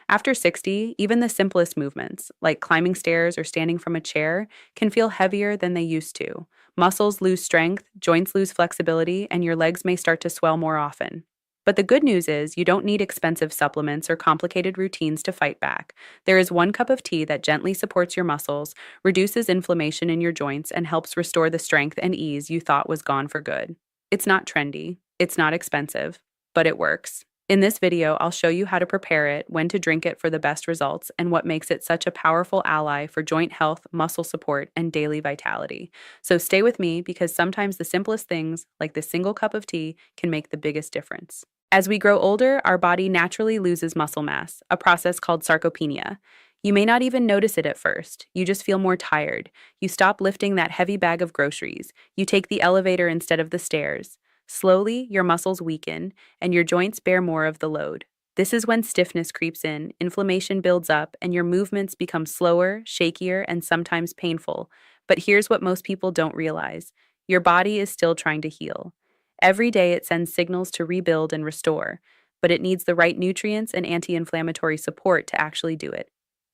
After 60, even the simplest movements, like climbing stairs or standing from a chair, can feel heavier than they used to. Muscles lose strength, joints lose flexibility, and your legs may start to swell more often. But the good news is you don't need expensive supplements or complicated routines to fight back. There is one cup of tea that gently supports your muscles, reduces inflammation in your joints, and helps restore the strength and ease you thought was gone for good. It's not trendy, it's not expensive, but it works. In this video, I'll show you how to prepare it, when to drink it for the best results, and what makes it such a powerful ally for joint health, muscle support, and daily vitality. So stay with me because sometimes the simplest things, like this single cup of tea, can make the biggest difference. As we grow older, our body naturally loses muscle mass, a process called sarcopenia. You may not even notice it at first. You just feel more tired. You stop lifting that heavy bag of groceries. You take the elevator instead of the stairs. Slowly, your muscles weaken, and your joints bear more of the load. This is when stiffness creeps in, inflammation builds up, and your movements become slower, shakier, and sometimes painful. But here's what most people don't realize: your body is still trying to heal. Every day it sends signals to rebuild and restore, but it needs the right nutrients and anti inflammatory support to actually do it.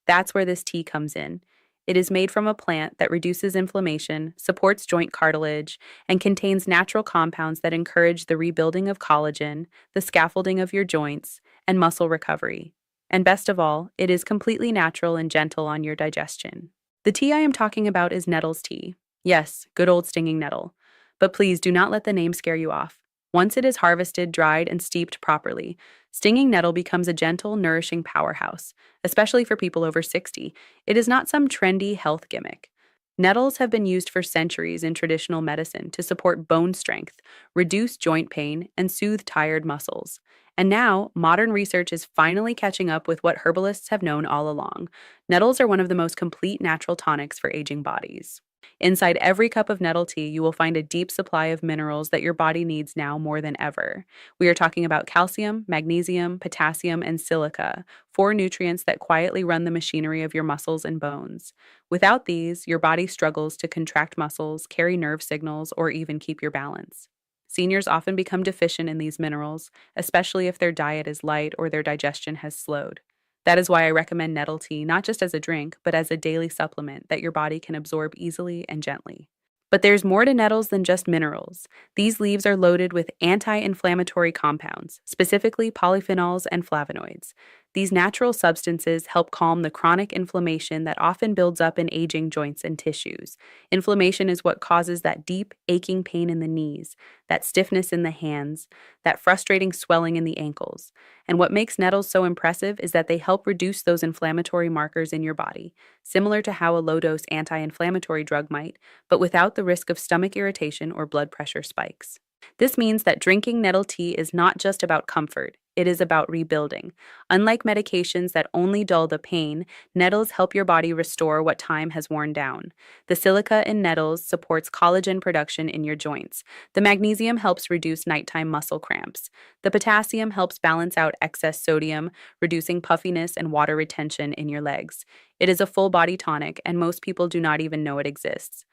That's where this tea comes in. It is made from a plant that reduces inflammation, supports joint cartilage, and contains natural compounds that encourage the rebuilding of collagen, the scaffolding of your joints, and muscle recovery. And best of all, it is completely natural and gentle on your digestion. The tea I am talking about is nettles tea. Yes, good old stinging nettle. But please do not let the name scare you off. Once it is harvested, dried, and steeped properly, stinging nettle becomes a gentle, nourishing powerhouse, especially for people over 60. It is not some trendy health gimmick. Nettles have been used for centuries in traditional medicine to support bone strength, reduce joint pain, and soothe tired muscles. And now, modern research is finally catching up with what herbalists have known all along. Nettles are one of the most complete natural tonics for aging bodies. Inside every cup of nettle tea, you will find a deep supply of minerals that your body needs now more than ever. We are talking about calcium, magnesium, potassium, and silica, four nutrients that quietly run the machinery of your muscles and bones. Without these, your body struggles to contract muscles, carry nerve signals, or even keep your balance. Seniors often become deficient in these minerals, especially if their diet is light or their digestion has slowed. That is why I recommend nettle tea not just as a drink, but as a daily supplement that your body can absorb easily and gently. But there's more to nettles than just minerals. These leaves are loaded with anti-inflammatory compounds, specifically polyphenols and flavonoids. These natural substances help calm the chronic inflammation that often builds up in aging joints and tissues. Inflammation is what causes that deep, aching pain in the knees, that stiffness in the hands, that frustrating swelling in the ankles. And what makes nettles so impressive is that they help reduce those inflammatory markers in your body, similar to how a low-dose anti-inflammatory drug might, but without the risk of stomach irritation or blood pressure spikes. This means that drinking nettle tea is not just about comfort, it is about rebuilding. Unlike medications that only dull the pain, nettles help your body restore what time has worn down. The silica in nettles supports collagen production in your joints. The magnesium helps reduce nighttime muscle cramps. The potassium helps balance out excess sodium, reducing puffiness and water retention in your legs. It is a full body tonic, and most people do not even know it exists.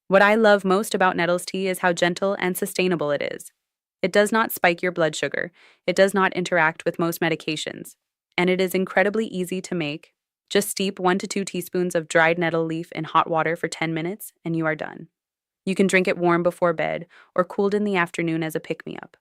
What I love most about nettles tea is how gentle and sustainable it is. It does not spike your blood sugar, it does not interact with most medications, and it is incredibly easy to make. Just steep 1 to 2 teaspoons of dried nettle leaf in hot water for 10 minutes, and you are done. You can drink it warm before bed or cooled in the afternoon as a pick-me-up.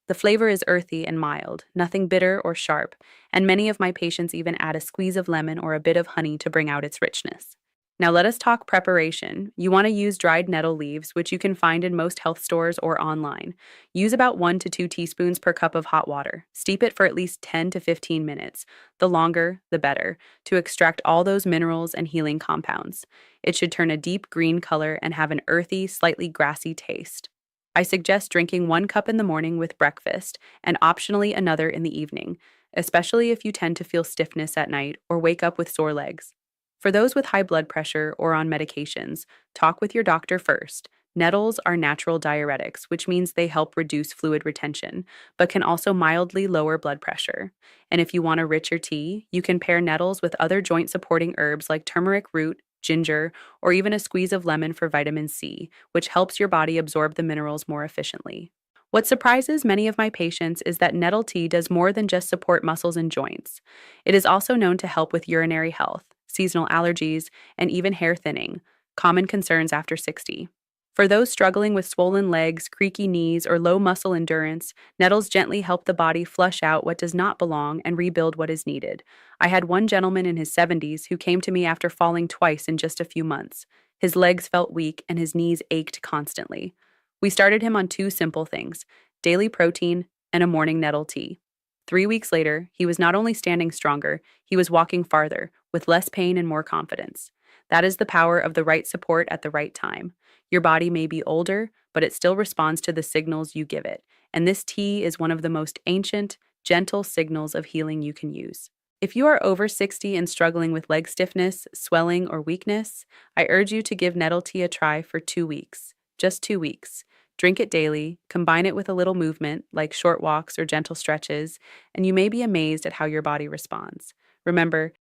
The flavor is earthy and mild, nothing bitter or sharp, and many of my patients even add a squeeze of lemon or a bit of honey to bring out its richness. Now let us talk preparation. You want to use dried nettle leaves, which you can find in most health stores or online. Use about 1 to 2 teaspoons per cup of hot water. Steep it for at least 10 to 15 minutes. The longer, the better, to extract all those minerals and healing compounds. It should turn a deep green color and have an earthy, slightly grassy taste. I suggest drinking 1 cup in the morning with breakfast and optionally another in the evening, especially if you tend to feel stiffness at night or wake up with sore legs. For those with high blood pressure or on medications, talk with your doctor first. Nettles are natural diuretics, which means they help reduce fluid retention, but can also mildly lower blood pressure. And if you want a richer tea, you can pair nettles with other joint-supporting herbs like turmeric root, ginger, or even a squeeze of lemon for vitamin C, which helps your body absorb the minerals more efficiently. What surprises many of my patients is that nettle tea does more than just support muscles and joints. It is also known to help with urinary health, seasonal allergies, and even hair thinning, common concerns after 60. For those struggling with swollen legs, creaky knees, or low muscle endurance, nettles gently help the body flush out what does not belong and rebuild what is needed. I had one gentleman in his 70s who came to me after falling twice in just a few months. His legs felt weak and his knees ached constantly. We started him on two simple things: daily protein and a morning nettle tea. 3 weeks later, he was not only standing stronger, he was walking farther, with less pain and more confidence. That is the power of the right support at the right time. Your body may be older, but it still responds to the signals you give it, and this tea is one of the most ancient, gentle signals of healing you can use. If you are over 60 and struggling with leg stiffness, swelling, or weakness, I urge you to give nettle tea a try for 2 weeks. Just 2 weeks. Drink it daily, combine it with a little movement, like short walks or gentle stretches, and you may be amazed at how your body responds. Remember,